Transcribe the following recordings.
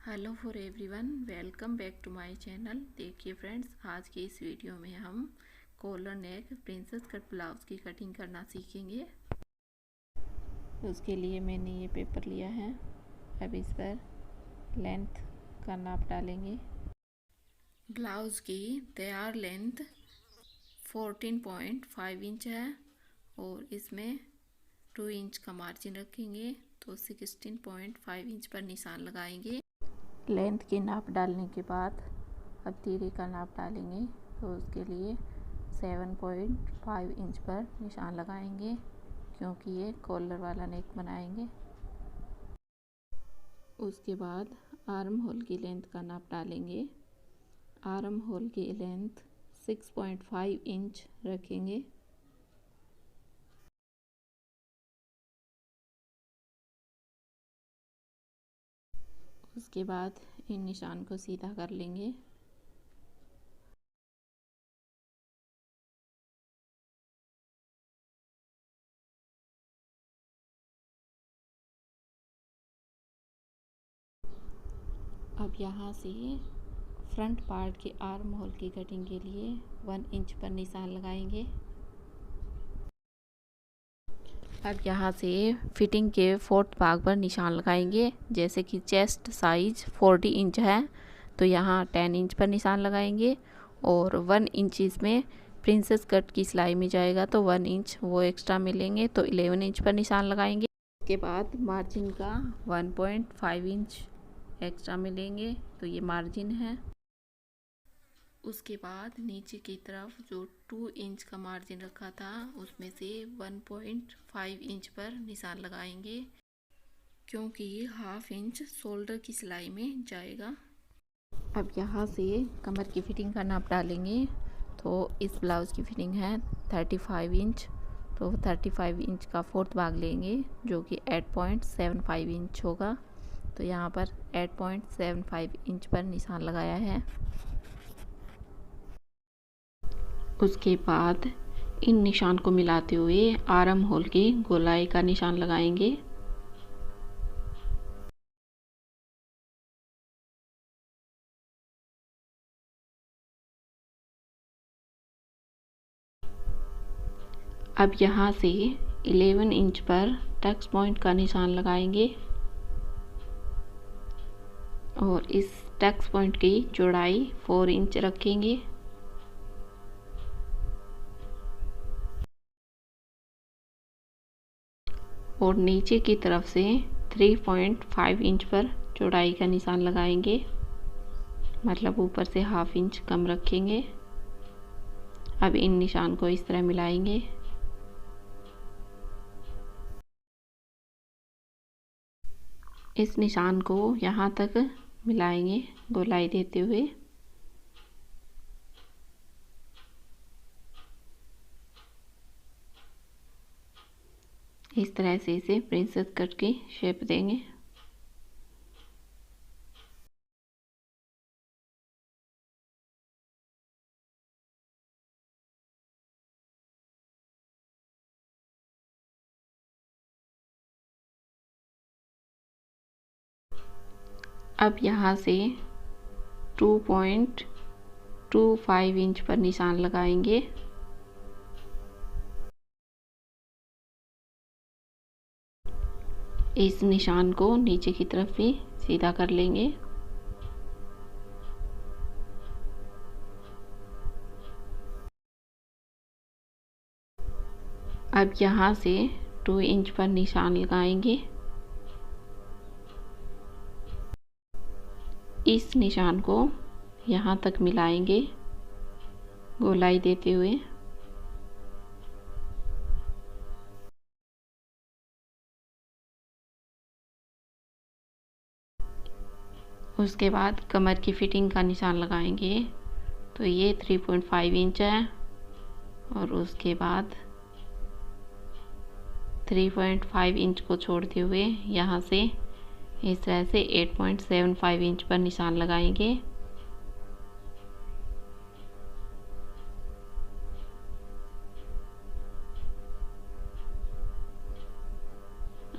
Hello for everyone, welcome back to my channel. देखिए friends, आज के इस वीडियो में हम collar neck princess cut blouse की कटिंग करना सीखेंगे। उसके लिए मैंने ये पेपर लिया है। अब इस पर लेंथ का नाप डालेंगे। ब्लाउज़ की तैयार लेंथ 14.5 इंच है और इसमें 2 इंच का मार्जिन रखेंगे, तो 16.5 इंच पर निशान लगाएंगे। लेंथ की नाप डालने के बाद अब तीरे का नाप डालेंगे, तो उसके लिए 7.5 इंच पर निशान लगाएंगे, क्योंकि ये कॉलर वाला नेक बनाएंगे। उसके बाद आर्म होल की लेंथ का नाप डालेंगे। आर्म होल की लेंथ 6.5 इंच रखेंगे। उसके बाद इन निशान को सीधा कर लेंगे। अब यहाँ से फ्रंट पार्ट के आर्म होल की कटिंग के लिए 1 इंच पर निशान लगाएंगे। अब यहाँ से फिटिंग के 4th भाग पर निशान लगाएंगे। जैसे कि चेस्ट साइज 40 इंच है, तो यहाँ 10 इंच पर निशान लगाएंगे और 1 इंच इसमें प्रिंसेस कट की सिलाई में जाएगा, तो 1 इंच वो एक्स्ट्रा मिलेंगे, तो 11 इंच पर निशान लगाएंगे। उसके बाद मार्जिन का 1.5 इंच एक्स्ट्रा मिलेंगे, तो ये मार्जिन है। उसके बाद नीचे की तरफ जो 2 इंच का मार्जिन रखा था, उसमें से 1.5 इंच पर निशान लगाएंगे, क्योंकि ये 1/2 इंच शोल्डर की सिलाई में जाएगा। अब यहाँ से कमर की फिटिंग का नाप डालेंगे। तो इस ब्लाउज़ की फिटिंग है 35 इंच, तो 35 इंच का 4th भाग लेंगे, जो कि 8.75 इंच होगा। तो यहाँ पर 8.75 इंच पर निशान लगाया है। उसके बाद इन निशान को मिलाते हुए आर्म होल की गोलाई का निशान लगाएंगे। अब यहाँ से 11 इंच पर टक्स पॉइंट का निशान लगाएंगे और इस टक्स पॉइंट की चौड़ाई 4 इंच रखेंगे। और नीचे की तरफ से 3.5 इंच पर चौड़ाई का निशान लगाएंगे, मतलब ऊपर से 1/2 इंच कम रखेंगे। अब इन निशान को इस तरह मिलाएंगे। इस निशान को यहाँ तक मिलाएंगे गोलाई देते हुए। इस तरह से इसे प्रिंसेस कट की शेप देंगे। अब यहाँ से 2.25 इंच पर निशान लगाएंगे। इस निशान को नीचे की तरफ भी सीधा कर लेंगे। अब यहाँ से 2 इंच पर निशान लगाएंगे। इस निशान को यहाँ तक मिलाएंगे गोलाई देते हुए। उसके बाद कमर की फिटिंग का निशान लगाएंगे। तो ये 3.5 इंच है और उसके बाद 3.5 इंच को छोड़ते हुए यहाँ से इस तरह से 8.75 इंच पर निशान लगाएंगे।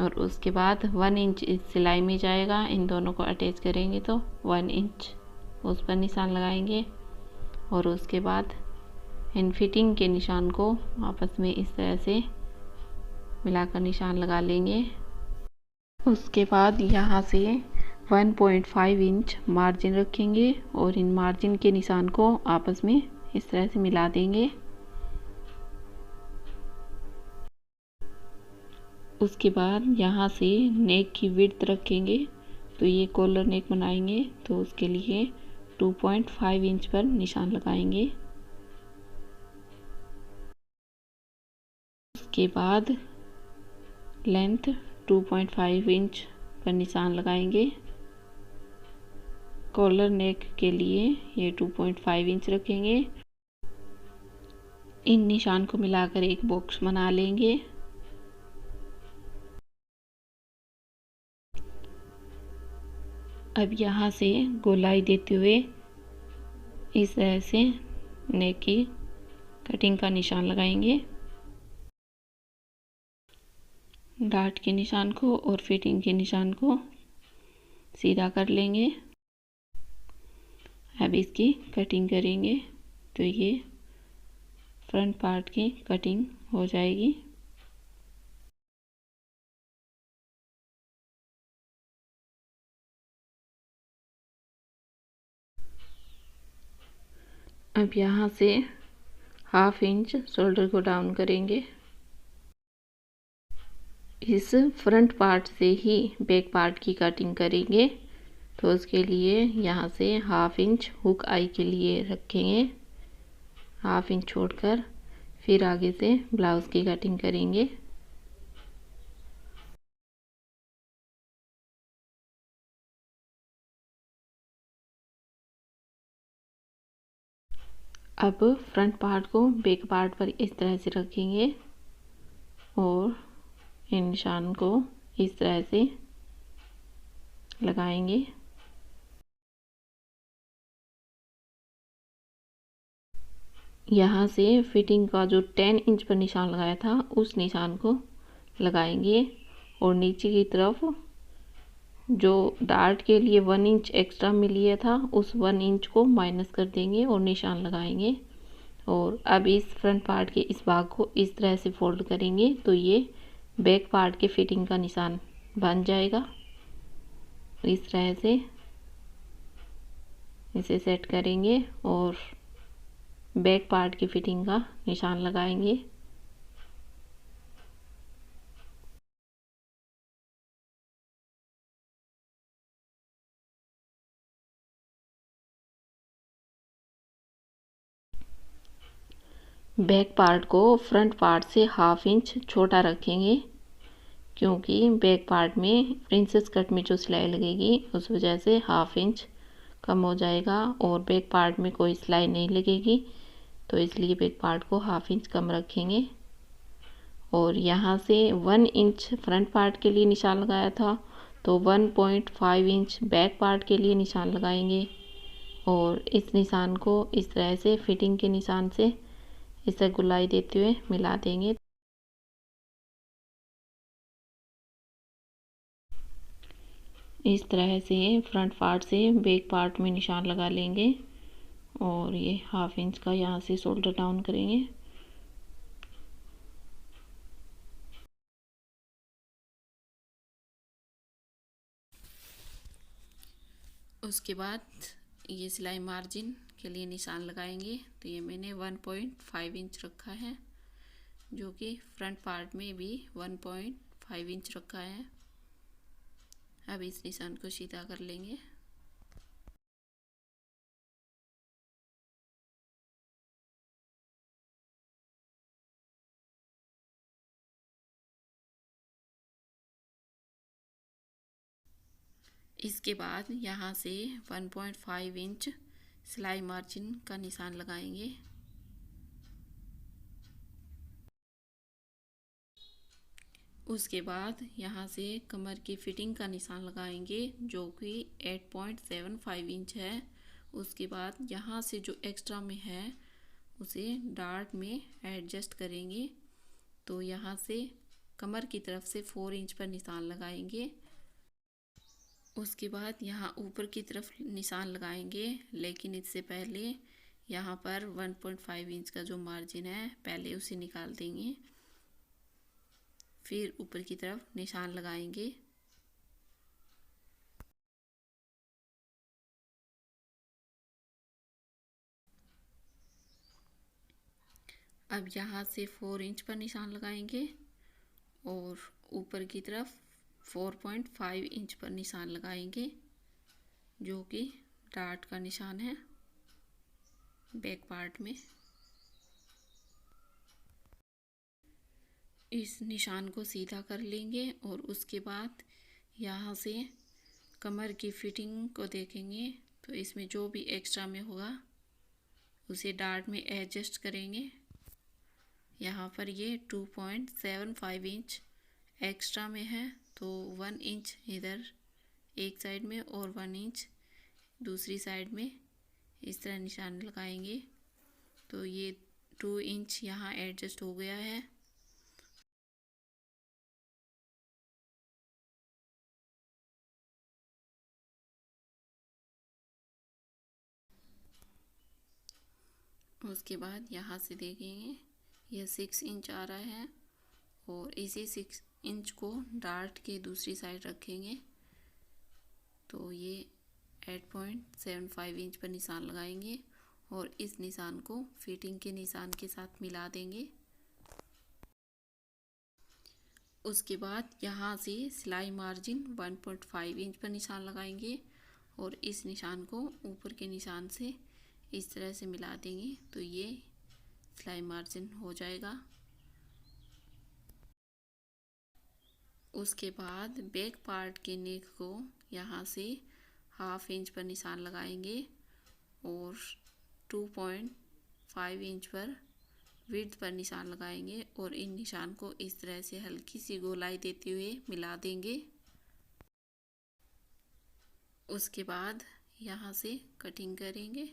और उसके बाद 1 इंच इस सिलाई में जाएगा। इन दोनों को अटैच करेंगे तो 1 इंच उस पर निशान लगाएंगे और उसके बाद इन फिटिंग के निशान को आपस में इस तरह से मिलाकर निशान लगा लेंगे। उसके बाद यहाँ से 1.5 इंच मार्जिन रखेंगे और इन मार्जिन के निशान को आपस में इस तरह से मिला देंगे। उसके बाद यहाँ से नेक की विड्थ रखेंगे, तो ये कॉलर नेक बनाएंगे तो उसके लिए 2.5 इंच पर निशान लगाएंगे। उसके बाद लेंथ 2.5 इंच पर निशान लगाएंगे। कॉलर नेक के लिए ये 2.5 इंच रखेंगे। इन निशान को मिलाकर एक बॉक्स बना लेंगे। अब यहाँ से गोलाई देते हुए इस तरह से नेक की कटिंग का निशान लगाएंगे। डार्ट के निशान को और फिटिंग के निशान को सीधा कर लेंगे। अब इसकी कटिंग करेंगे तो ये फ्रंट पार्ट की कटिंग हो जाएगी। अब यहाँ से 1/2 इंच शोल्डर को डाउन करेंगे। इस फ्रंट पार्ट से ही बैक पार्ट की कटिंग करेंगे तो उसके लिए यहाँ से 1/2 इंच हुक आई के लिए रखेंगे। 1/2 इंच छोड़कर फिर आगे से ब्लाउज़ की कटिंग करेंगे। अब फ्रंट पार्ट को बैक पार्ट पर इस तरह से रखेंगे और इन निशान को इस तरह से लगाएंगे। यहाँ से फिटिंग का जो 10 इंच पर निशान लगाया था उस निशान को लगाएंगे और नीचे की तरफ जो डार्ट के लिए 1 इंच एक्स्ट्रा में लिया था उस 1 इंच को माइनस कर देंगे और निशान लगाएंगे। और अब इस फ्रंट पार्ट के इस भाग को इस तरह से फोल्ड करेंगे तो ये बैक पार्ट के फिटिंग का निशान बन जाएगा। इस तरह से इसे सेट करेंगे और बैक पार्ट की फिटिंग का निशान लगाएंगे। बैक पार्ट को फ्रंट पार्ट से 1/2 इंच छोटा रखेंगे क्योंकि बैक पार्ट में प्रिंसेस कट में जो सिलाई लगेगी उस वजह से 1/2 इंच कम हो जाएगा और बैक पार्ट में कोई सिलाई नहीं लगेगी तो इसलिए बैक पार्ट को 1/2 इंच कम रखेंगे। और यहाँ से 1 इंच फ्रंट पार्ट के लिए निशान लगाया था तो 1.5 इंच बैक पार्ट के लिए निशान लगाएंगे और इस निशान को इस तरह से फिटिंग के निशान से इसे गुलाई देते हुए मिला देंगे। इस तरह से फ्रंट पार्ट से बैक पार्ट में निशान लगा लेंगे और ये 1/2 इंच का यहाँ से शोल्डर डाउन करेंगे। उसके बाद ये सिलाई मार्जिन के लिए निशान लगाएंगे तो ये मैंने 1.5 इंच रखा है जो कि फ्रंट पार्ट में भी 1.5 इंच रखा है। अब इस निशान को सीधा कर लेंगे। इसके बाद यहाँ से 1.5 इंच सिलाई मार्जिन का निशान लगाएंगे। उसके बाद यहाँ से कमर की फिटिंग का निशान लगाएंगे जो कि 8.75 इंच है। उसके बाद यहाँ से जो एक्स्ट्रा में है उसे डार्ट में एडजस्ट करेंगे तो यहाँ से कमर की तरफ से 4 इंच पर निशान लगाएंगे। उसके बाद यहाँ ऊपर की तरफ निशान लगाएंगे, लेकिन इससे पहले यहाँ पर 1.5 इंच का जो मार्जिन है पहले उसे निकाल देंगे, फिर ऊपर की तरफ निशान लगाएंगे। अब यहाँ से 4 इंच पर निशान लगाएंगे और ऊपर की तरफ 4.5 इंच पर निशान लगाएंगे, जो कि डार्ट का निशान है बैक पार्ट में। इस निशान को सीधा कर लेंगे और उसके बाद यहाँ से कमर की फिटिंग को देखेंगे, तो इसमें जो भी एक्स्ट्रा में होगा उसे डार्ट में एडजस्ट करेंगे। यहाँ पर ये 2.75 इंच एक्स्ट्रा में है, तो 1 इंच इधर एक साइड में और 1 इंच दूसरी साइड में इस तरह निशान लगाएंगे। तो ये 2 इंच यहाँ एडजस्ट हो गया है। उसके बाद यहाँ से देखेंगे यह 6 इंच आ रहा है और इसी 6 इंच को डार्ट के दूसरी साइड रखेंगे, तो ये 8.75 इंच पर निशान लगाएंगे और इस निशान को फिटिंग के निशान के साथ मिला देंगे। उसके बाद यहाँ से सिलाई मार्जिन 1.5 इंच पर निशान लगाएंगे और इस निशान को ऊपर के निशान से इस तरह से मिला देंगे, तो ये सिलाई मार्जिन हो जाएगा। उसके बाद बैक पार्ट के नेक को यहाँ से 1/2 इंच पर निशान लगाएंगे और 2.5 इंच पर विड्थ पर निशान लगाएंगे और इन निशान को इस तरह से हल्की सी गोलाई देते हुए मिला देंगे। उसके बाद यहाँ से कटिंग करेंगे।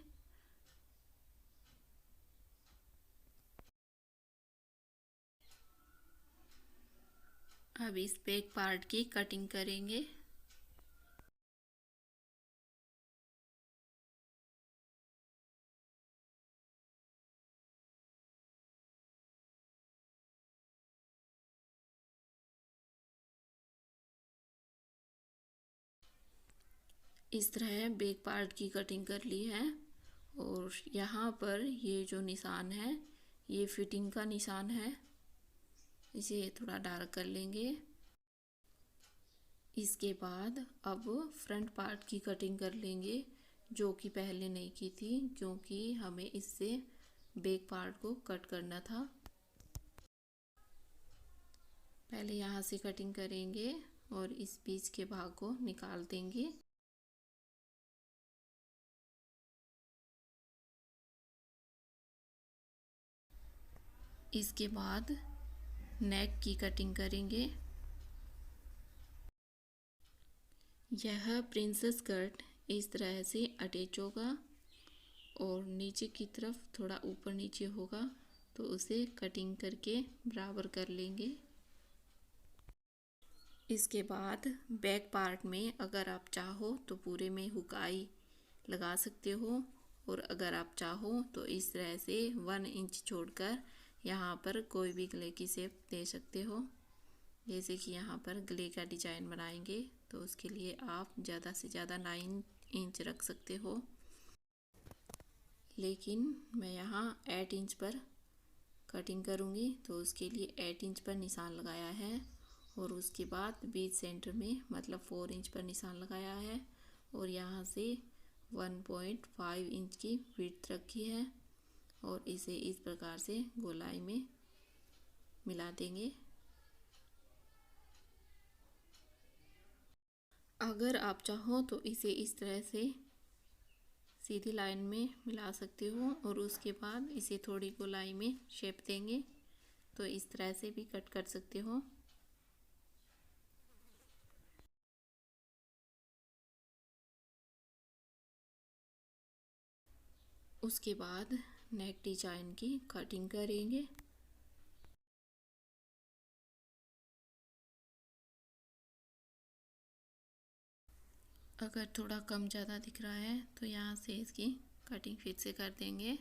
अब इस बैक पार्ट की कटिंग करेंगे। इस तरह बैक पार्ट की कटिंग कर ली है और यहाँ पर ये जो निशान है ये फिटिंग का निशान है, इसे थोड़ा डार्क कर लेंगे। इसके बाद अब फ्रंट पार्ट की कटिंग कर लेंगे, जो कि पहले नहीं की थी क्योंकि हमें इससे बैक पार्ट को कट करना था। पहले यहाँ से कटिंग करेंगे और इस बीच के भाग को निकाल देंगे। इसके बाद नेक की कटिंग करेंगे। यह प्रिंसेस कट इस तरह से अटैच होगा और नीचे की तरफ थोड़ा ऊपर नीचे होगा, तो उसे कटिंग करके बराबर कर लेंगे। इसके बाद बैक पार्ट में अगर आप चाहो तो पूरे में हुकाई लगा सकते हो और अगर आप चाहो तो इस तरह से 1 इंच छोड़कर यहाँ पर कोई भी गले की शेप दे सकते हो। जैसे कि यहाँ पर गले का डिजाइन बनाएंगे तो उसके लिए आप ज़्यादा से ज़्यादा 9 इंच रख सकते हो, लेकिन मैं यहाँ 8 इंच पर कटिंग करूँगी, तो उसके लिए 8 इंच पर निशान लगाया है और उसके बाद बीच सेंटर में मतलब 4 इंच पर निशान लगाया है और यहाँ से 1.5 इंच की विड्थ रखी है और इसे इस प्रकार से गोलाई में मिला देंगे। अगर आप चाहो तो इसे इस तरह से सीधी लाइन में मिला सकते हो और उसके बाद इसे थोड़ी गोलाई में शेप देंगे, तो इस तरह से भी कट कर सकते हो। उसके बाद नेक डिजाइन की कटिंग करेंगे। अगर थोड़ा कम ज़्यादा दिख रहा है तो यहाँ से इसकी कटिंग फिर से कर देंगे।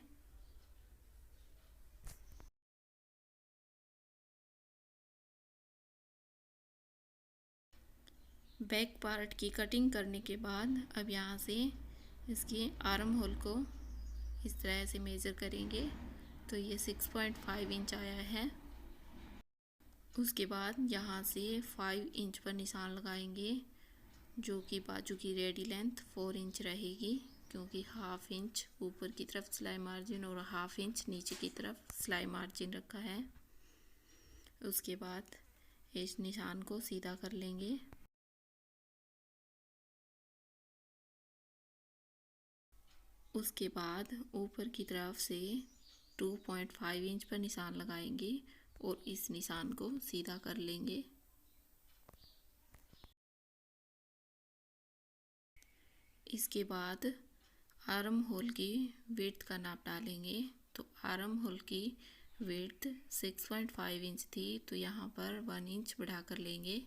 बैक पार्ट की कटिंग करने के बाद अब यहाँ से इसकी आर्म होल को इस तरह से मेज़र करेंगे तो ये 6.5 इंच आया है। उसके बाद यहाँ से 5 इंच पर निशान लगाएंगे, जो कि बाजू की रेडी लेंथ 4 इंच रहेगी, क्योंकि हाफ इंच ऊपर की तरफ सिलाई मार्जिन और हाफ इंच नीचे की तरफ सिलाई मार्जिन रखा है। उसके बाद इस निशान को सीधा कर लेंगे। उसके बाद ऊपर की तरफ से 2.5 इंच पर निशान लगाएंगे और इस निशान को सीधा कर लेंगे। इसके बाद आर्म होल की विड्थ का नाप डालेंगे। तो आर्म होल की विड्थ 6.5 इंच थी, तो यहाँ पर 1 इंच बढ़ा कर लेंगे।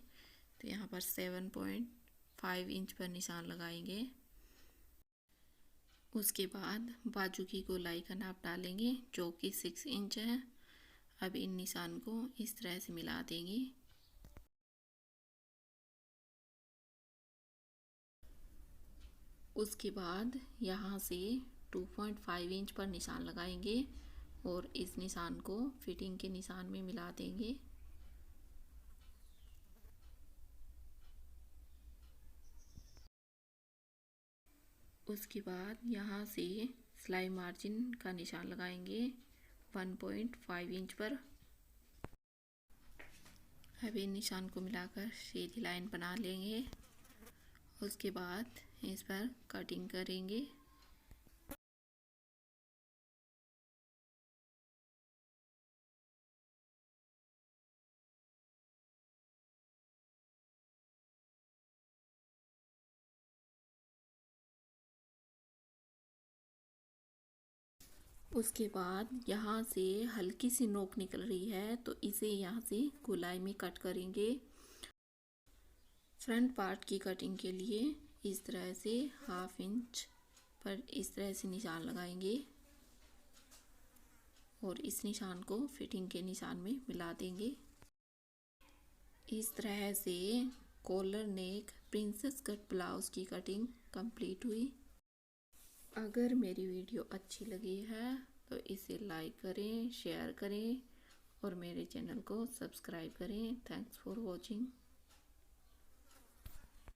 तो यहाँ पर 7.5 इंच पर निशान लगाएंगे। उसके बाद बाजू की गोलाई का नाप डालेंगे, जो कि 6 इंच है। अब इन निशान को इस तरह से मिला देंगे। उसके बाद यहाँ से 2.5 इंच पर निशान लगाएंगे और इस निशान को फिटिंग के निशान में मिला देंगे। उसके बाद यहाँ से सिलाई मार्जिन का निशान लगाएंगे 1.5 इंच पर। अब इन निशान को मिलाकर सीधी लाइन बना लेंगे। उसके बाद इस पर कटिंग करेंगे। उसके बाद यहाँ से हल्की सी नोक निकल रही है, तो इसे यहाँ से गोलाई में कट करेंगे। फ्रंट पार्ट की कटिंग के लिए इस तरह से हाफ इंच पर इस तरह से निशान लगाएंगे और इस निशान को फिटिंग के निशान में मिला देंगे। इस तरह से collar neck princess cut blouse की कटिंग कंप्लीट हुई। अगर मेरी वीडियो अच्छी लगी है तो इसे लाइक करें, शेयर करें और मेरे चैनल को सब्सक्राइब करें। Thanks for watching.